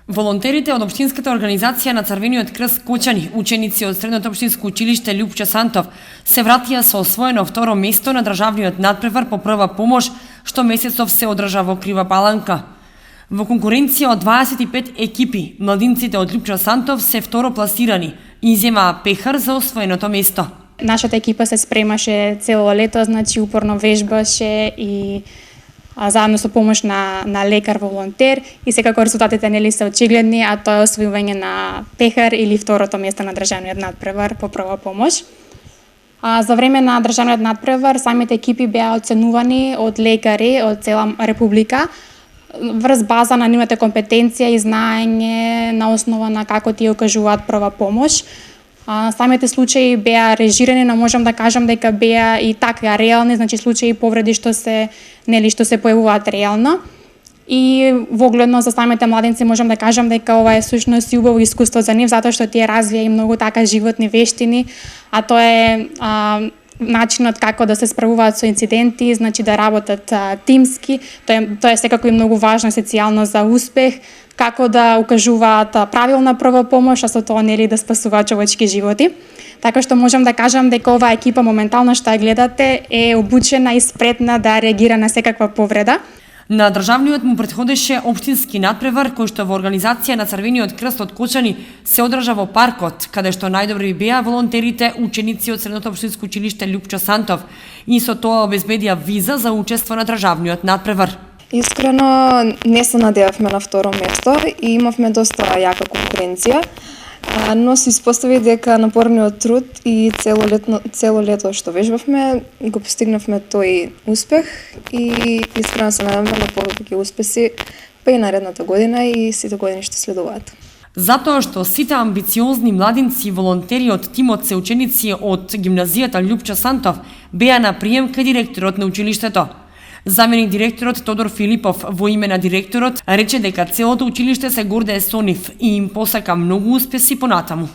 Волонтерите од Општинската организација на Црвениот крст Кочани, ученици од Средното општинско училиште Лјупчо Сантов, се вратија со освоено второ место на државниот надпревар по прва помош, што месецов се одржа во Крива Паланка. Во конкуренција од 25 екипи, младинците од Лјупчо Сантов се второ пласирани и земаа пехар за освоеното место. Нашата екипа се спремаше цело лето, значи упорно вежбаше и заедно со помош на лекар волонтер и секако резултатите нели се очигледни, а тоа е освојување на пехар или второто место на државниот надпревар по прва помош. За време на државниот надпревар самите екипи беа оценувани од лекари од цела република врз база на нивната компетенција и знаење на основа на како тие окажуваат прва помош. Самите случаи беа режирани, но можам да кажам дека беа и така реални, значи случаи повреди што се појавуваат реално. И вогледно за самите младенци можам да кажам дека ова е сушност и убаво искуство за нив, затоа што тие развија и многу така животни вештини, а тоа е начинот како да се справуваат со инциденти, значи да работат тимски. Тоа е секако и многу важно социјално за успех, како да укажуваат правилна прва помош, а со тоа нели да спасуваат човечки животи. Така што можам да кажам дека оваа екипа моментално што ја гледате е обучена и спретна да реагира на секаква повреда. На државниот му претходеше општински надпревар кој што во организација на Црвениот крст од Кочани се одржа во паркот, каде што најдобри беа волонтерите ученици од Средното општинско училиште Лјупчо Сантов и со тоа обезбедија виза за учество на државниот надпревар. Искрено не се надевавме на второ место и имавме доста јака конкуренција, но се испостави дека напорниот труд и цело лето што вежбавме го постигнавме тој успех и искрено се надеваме на повеќе успеси па и наредната година и сите години што следуваат. Затоа што сите амбициозни младинци и волонтери од тимот се ученици од гимназијата Лјупчо Сантов беа на прием кај директорот на училиштето. Заменик директорот Тодор Филипов во име на директорот рече дека целото училиште се гордее со нив и им посака многу успеси понатаму.